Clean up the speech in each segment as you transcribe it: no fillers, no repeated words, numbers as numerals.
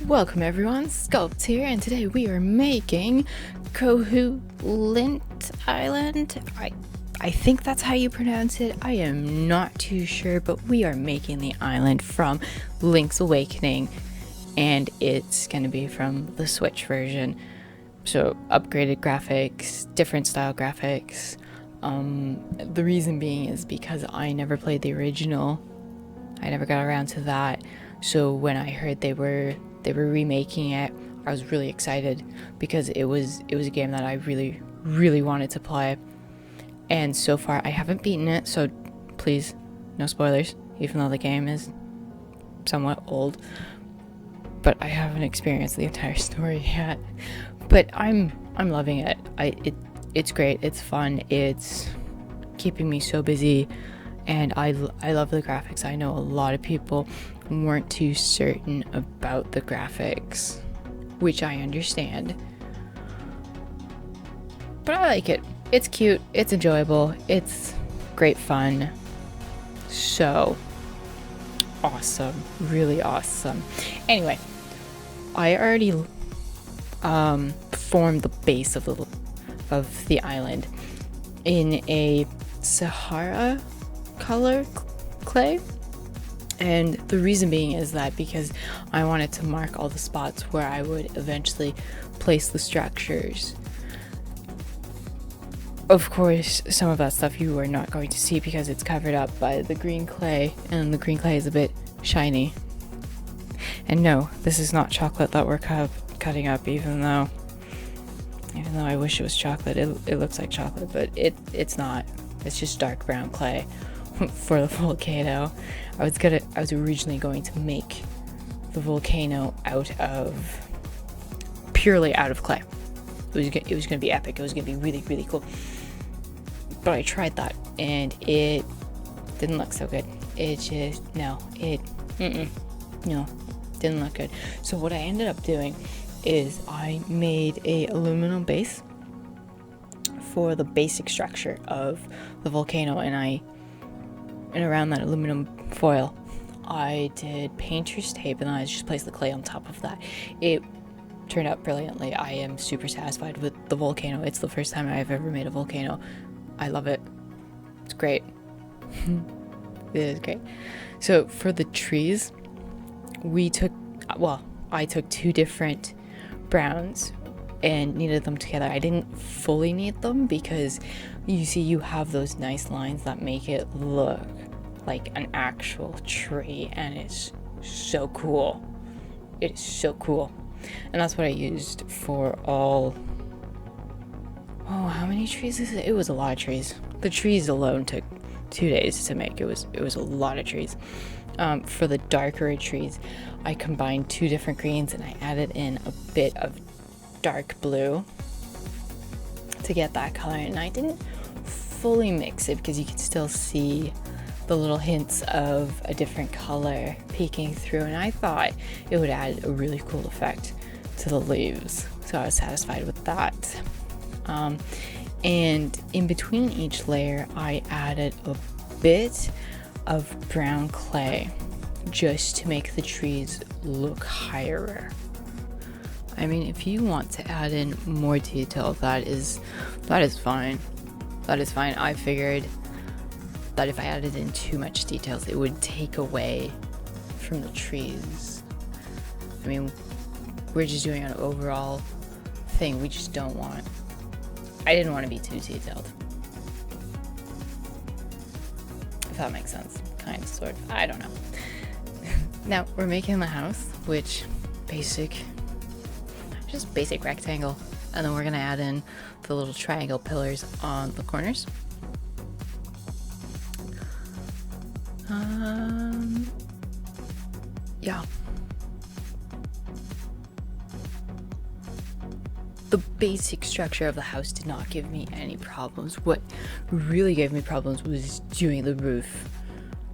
Welcome everyone, Sculpts here, and today we are making Koholint Island. I think that's how you pronounce it. I am not too sure, but we are making the island from Link's Awakening, and it's going to be from the Switch version. So upgraded graphics, different style graphics. The reason being is because I never played the original. I never got around to that. So when I heard they were remaking it, I was really excited because it was a game that I really wanted to play. And so far I haven't beaten it, so please, no spoilers, even though the game is somewhat old. But I haven't experienced the entire story yet. But I'm loving it. It's great, it's fun, it's keeping me so busy, and I love the graphics. I know a lot of people weren't too certain about the graphics, which I understand. But I like it. It's cute, it's enjoyable, it's great fun. So awesome, really awesome. Anyway, I already formed the base of the island in a Sahara color clay. And the reason being is that because I wanted to mark all the spots where I would eventually place the structures. Of course, some of that stuff you are not going to see because it's covered up by the green clay, and the green clay is a bit shiny. And no, this is not chocolate that we're cutting up, even though I wish it was chocolate. It looks like chocolate, but it's not. It's just dark brown clay for the volcano. I was originally going to make the volcano purely out of clay. It was going to be epic. It was going to be really cool. But I tried that and it didn't look so good. No, didn't look good. So what I ended up doing is I made a aluminum base for the basic structure of the volcano, and around that aluminum foil I did painter's tape, and then I just placed the clay on top of that. It turned out brilliantly. I am super satisfied with the volcano. It's the first time I've ever made a volcano. I love it. It's great. It is great. So for the trees, I took two different browns and kneaded them together. I didn't fully knead them because you see you have those nice lines that make it look like an actual tree, and it's so cool. It is so cool. And that's what I used for all... how many trees is it? It was a lot of trees. The trees alone took 2 days to make. It was a lot of trees. For the darker trees, I combined two different greens and I added in a bit of dark blue to get that color. And I didn't fully mix it because you could still see the little hints of a different color peeking through, and I thought it would add a really cool effect to the leaves. So I was satisfied with that. And in between each layer, I added a bit of brown clay just to make the trees look higher. I mean, if you want to add in more detail, that is fine. That is fine. I figured that if I added in too much details, it would take away from the trees. I mean, we're just doing an overall thing. I didn't want to be too detailed. If that makes sense. Kind of, sort of. I don't know. Now, we're making the house, which just basic rectangle. And then we're going to add in the little triangle pillars on the corners. Yeah. The basic structure of the house did not give me any problems. What really gave me problems was doing the roof.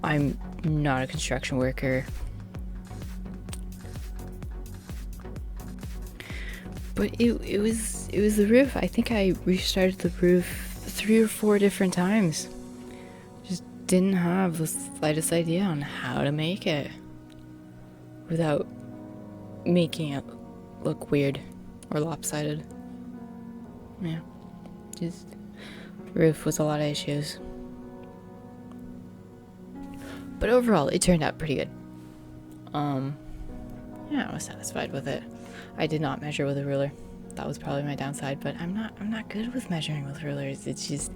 I'm not a construction worker. But it was the roof. I think I restarted the roof 3 or 4 different times. Just didn't have the slightest idea on how to make it without making it look weird or lopsided. Yeah, just roof with a lot of issues. But overall, it turned out pretty good. Yeah, I was satisfied with it. I did not measure with a ruler. That was probably my downside, but I'm not good with measuring with rulers. It's just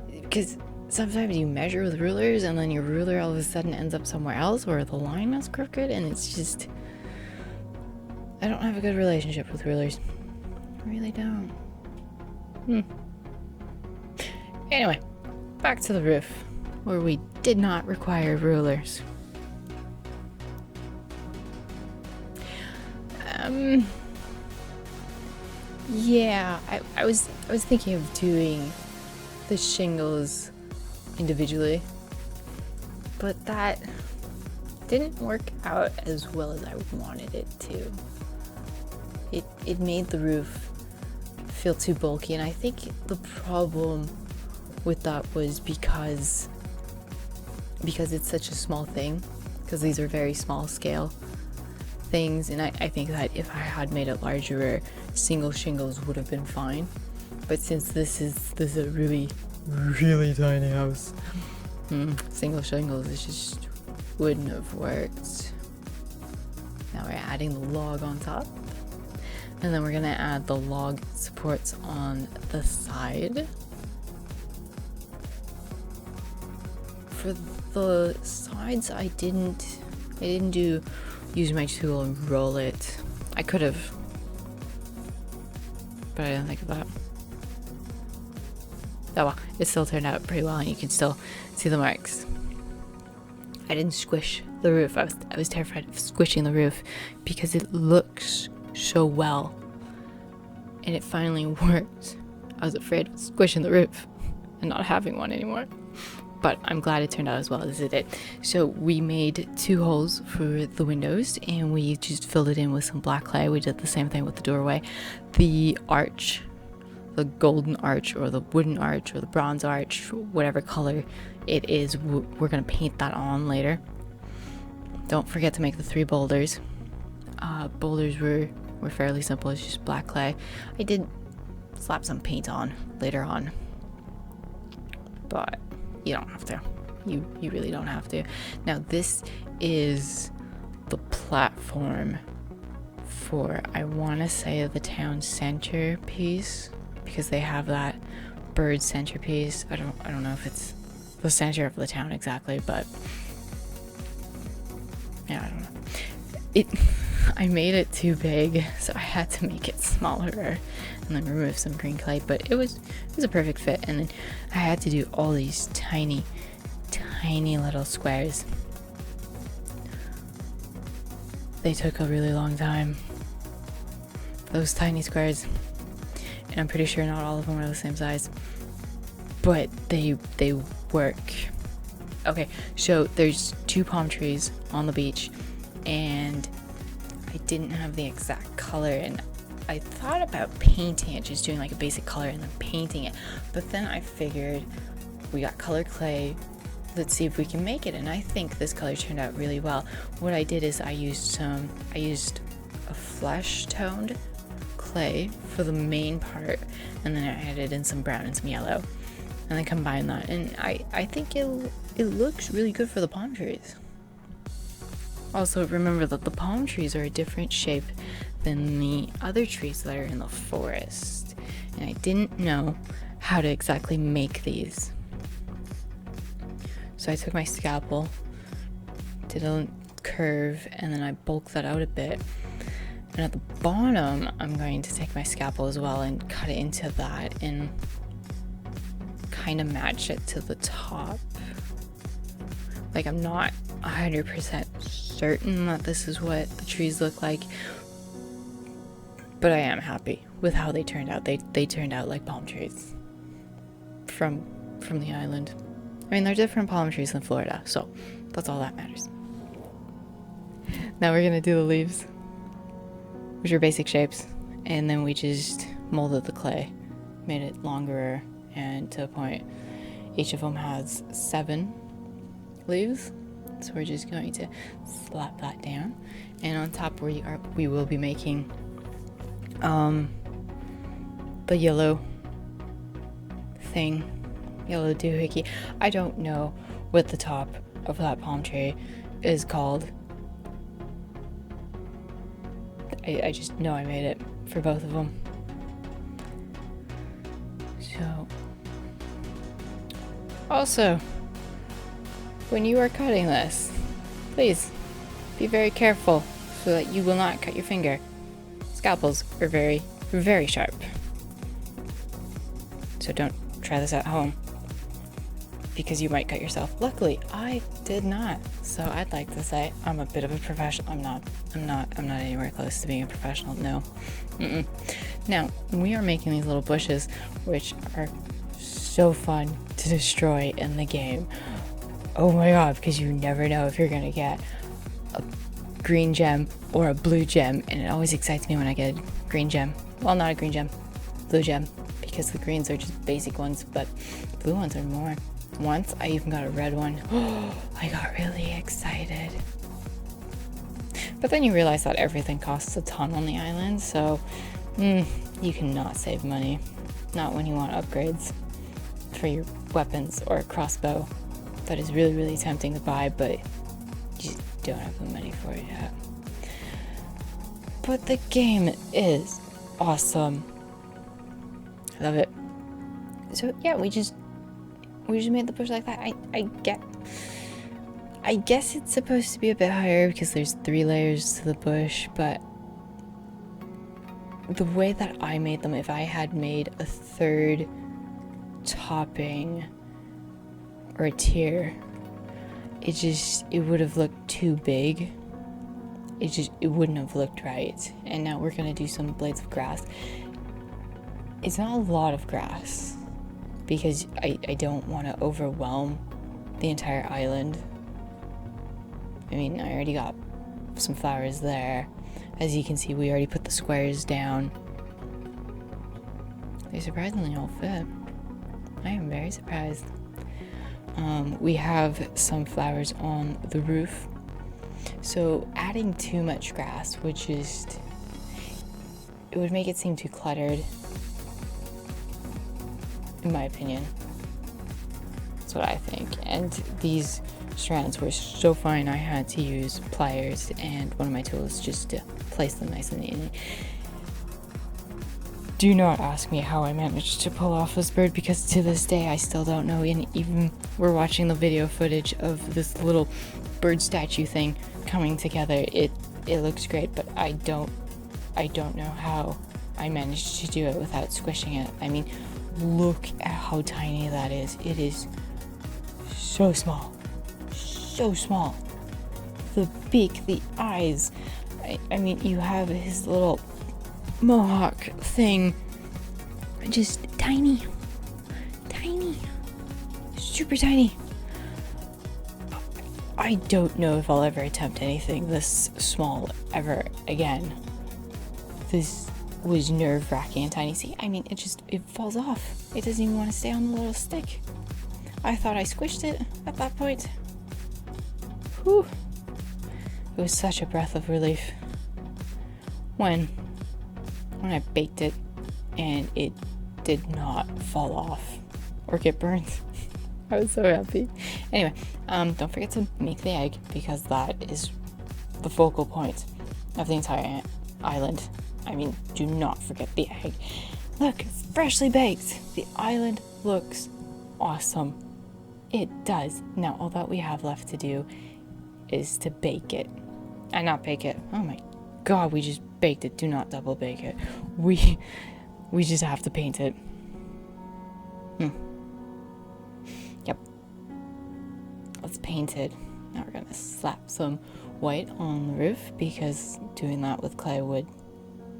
because sometimes you measure with rulers and then your ruler all of a sudden ends up somewhere else or the line is crooked, and it's just, I don't have a good relationship with rulers. I really don't. Anyway, back to the roof, where we did not require rulers. Yeah, I was thinking of doing the shingles individually, but that didn't work out as well as I wanted it to. It made the roof feel too bulky, and I think the problem with that was because it's such a small thing, because these are very small scale things, and I think that if I had made it larger, single shingles would have been fine. But since this is a really tiny house, single shingles, it just wouldn't have worked. Now we're adding the log on top, and then we're gonna add the log supports on the side. For the sides, I didn't use my tool and roll it. I could have, but I didn't think of that. Oh well, it still turned out pretty well, and you can still see the marks. I didn't squish the roof. I was terrified of squishing the roof because it looks so well, and it finally worked. I was afraid of squishing the roof and not having one anymore. But I'm glad it turned out as well as it did. So we made 2 holes for the windows, and we just filled it in with some black clay. We did the same thing with the doorway. The arch, the golden arch or the wooden arch or the bronze arch, whatever color it is, we're gonna paint that on later. Don't forget to make the 3 boulders. Boulders were fairly simple. It's just black clay. I did slap some paint on later on, but you don't have to. You really don't have to. Now this is the platform for, I want to say, the town centerpiece, because they have that bird centerpiece. I don't know if it's the center of the town exactly, but yeah, I don't know. I made it too big, so I had to make it smaller and then remove some green clay, but it was a perfect fit. And then I had to do all these tiny little squares. They took a really long time, those tiny squares, and I'm pretty sure not all of them are the same size, but they work. Okay, so there's 2 palm trees on the beach, and I didn't have the exact color, and I thought about painting it, just doing like a basic color and then painting it, but then I figured we got colored clay, let's see if we can make it, and I think this color turned out really well. What I did is I used a flesh toned clay for the main part, and then I added in some brown and some yellow, and then combined that, and I think it looks really good for the palm trees. Also, remember that the palm trees are a different shape than the other trees that are in the forest, and I didn't know how to exactly make these. So I took my scalpel, did a curve, and then I bulked that out a bit. And at the bottom, I'm going to take my scalpel as well and cut it into that and kind of match it to the top. Like, I'm not 100% certain that this is what the trees look like, but I am happy with how they turned out. They turned out like palm trees from the island. I mean, they're different palm trees than Florida, so that's all that matters. Now we're gonna do the leaves, which are basic shapes, and then we just molded the clay, made it longer, and to a point. Each of them has 7 leaves, so we're just going to slap that down, and on top we will be making the yellow thing, yellow doohickey. I don't know what the top of that palm tree is called. I just know I made it for both of them. So, also, when you are cutting this, please be very careful so that you will not cut your finger. Scalpels are very, very sharp. So don't try this at home, because you might cut yourself. Luckily, I did not. So I'd like to say I'm a bit of a professional. I'm not anywhere close to being a professional. No. Now, we are making these little bushes, which are so fun to destroy in the game. Oh my god, because you never know if you're gonna get a green gem or a blue gem, and it always excites me when I get a green gem. Well, not a green gem, blue gem, because the greens are just basic ones, but blue ones are more. Once I even got a red one. I got really excited. But then you realize that everything costs a ton on the island, so you cannot save money. Not when you want upgrades for your weapons or a crossbow. That is really, really tempting to buy, but you just don't have the money for it yet. But the game is awesome. I love it. So yeah, we just made the bush like that. I guess it's supposed to be a bit higher because there's 3 layers to the bush, but the way that I made them, if I had made a 3rd topping or a tier, it would have looked too big. It wouldn't have looked right. And now we're gonna do some blades of grass. It's not a lot of grass, because I don't want to overwhelm the entire island. I mean, I already got some flowers there. As you can see, we already put the squares down. They surprisingly all fit. I am very surprised. We have some flowers on the roof. So adding too much grass would it would make it seem too cluttered. In my opinion. That's what I think. And these strands were so fine, I had to use pliers and one of my tools just to place them nice and neatly. Do not ask me how I managed to pull off this bird, because to this day I still don't know. And even we're watching the video footage of this little bird statue thing coming together. It looks great, but I don't know how I managed to do it without squishing it. I mean, look at how tiny that is. It is so small. So small. The beak, the eyes. I mean, you have his little mohawk thing. Just tiny. Tiny. Super tiny. I don't know if I'll ever attempt anything this small ever again. This was nerve-wracking and tiny. See, I mean, it falls off. It doesn't even want to stay on the little stick. I thought I squished it at that point. Whew. It was such a breath of relief when I baked it and it did not fall off or get burned. I was so happy. Anyway, don't forget to make the egg, because that is the focal point of the entire island. I mean, do not forget the egg. Look, it's freshly baked. The island looks awesome. It does. Now, all that we have left to do is to bake it. And not bake it. Oh my god, we just baked it. Do not double bake it. We just have to paint it. Yep. Let's paint it. Now we're gonna slap some white on the roof, because doing that with clay would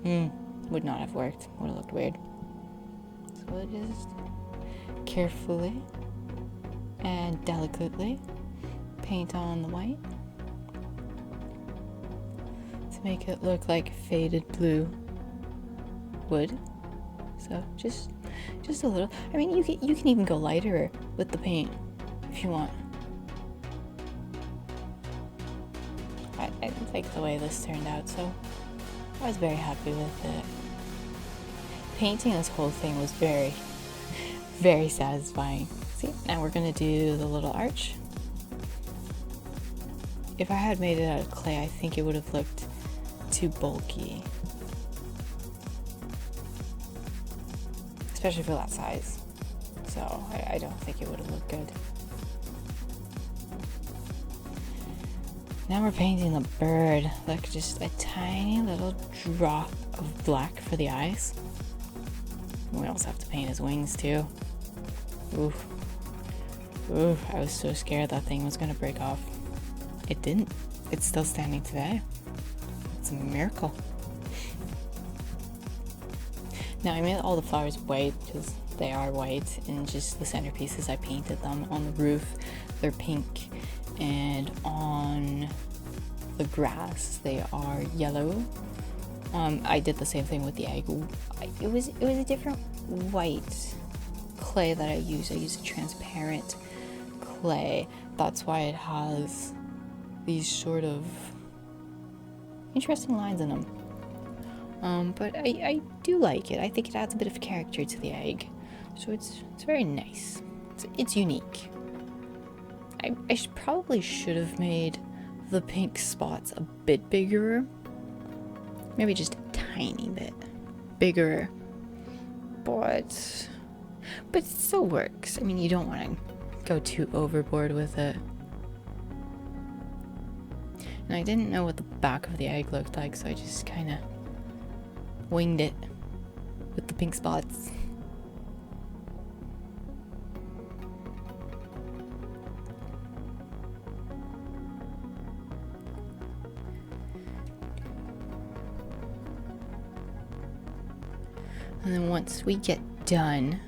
not have worked. Would have looked weird. So we'll just carefully and delicately paint on the white to make it look like faded blue wood. So just a little. I mean, you can even go lighter with the paint if you want. like the way this turned out, so I was very happy with it. Painting this whole thing was very, very satisfying. See, now we're gonna do the little arch. If I had made it out of clay, I think it would have looked too bulky. Especially for that size. So I don't think it would have looked good. Now we're painting the bird. Look, just a tiny little drop of black for the eyes. We also have to paint his wings too. Oof. Oof, I was so scared that thing was gonna break off. It didn't. It's still standing today. It's a miracle. Now I made all the flowers white because they are white, and just the centerpieces, I painted them. On the roof, they're pink, and on the grass, they are yellow. I did the same thing with the egg. It was a different white clay that I used. I used a transparent clay. That's why it has these sort of interesting lines in them. But I do like it. I think it adds a bit of character to the egg. So it's very nice. It's unique. I probably should have made the pink spots a bit bigger. Maybe just a tiny bit bigger. But it still works. I mean, you don't want to go too overboard with it. And I didn't know what the back of the egg looked like, so I just kind of winged it with the pink spots. And then once we get done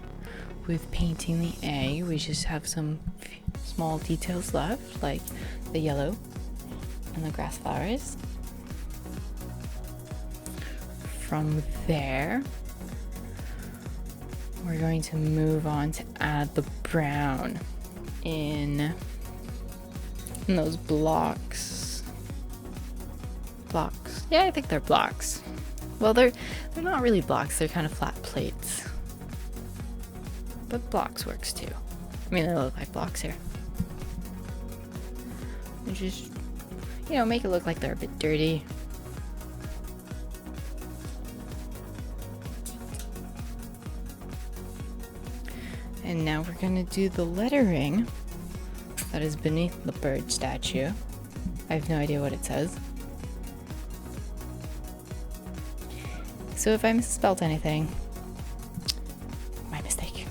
with painting the egg, we just have some small details left, like the yellow and the grass flowers. From there, we're going to move on to add the brown in those blocks. Blocks. Yeah, I think they're blocks. Well, they're not really blocks, they're kind of flat plates. But blocks works too. I mean, they look like blocks here. And just, make it look like they're a bit dirty. And now we're gonna do the lettering that is beneath the bird statue. I have no idea what it says. So if I misspelled anything, my mistake.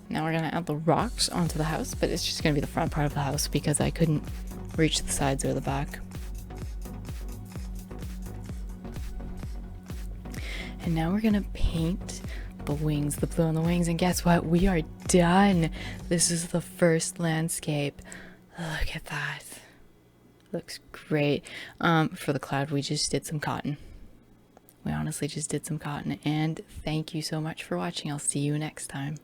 Now we're gonna add the rocks onto the house, but it's just gonna be the front part of the house because I couldn't reach the sides or the back. And now we're gonna paint the wings, the blue on the wings, and guess what? We are done. This is the first landscape. Look at that. Looks great. For the cloud, we just did some cotton. We honestly just did some cotton, and thank you so much for watching. I'll see you next time.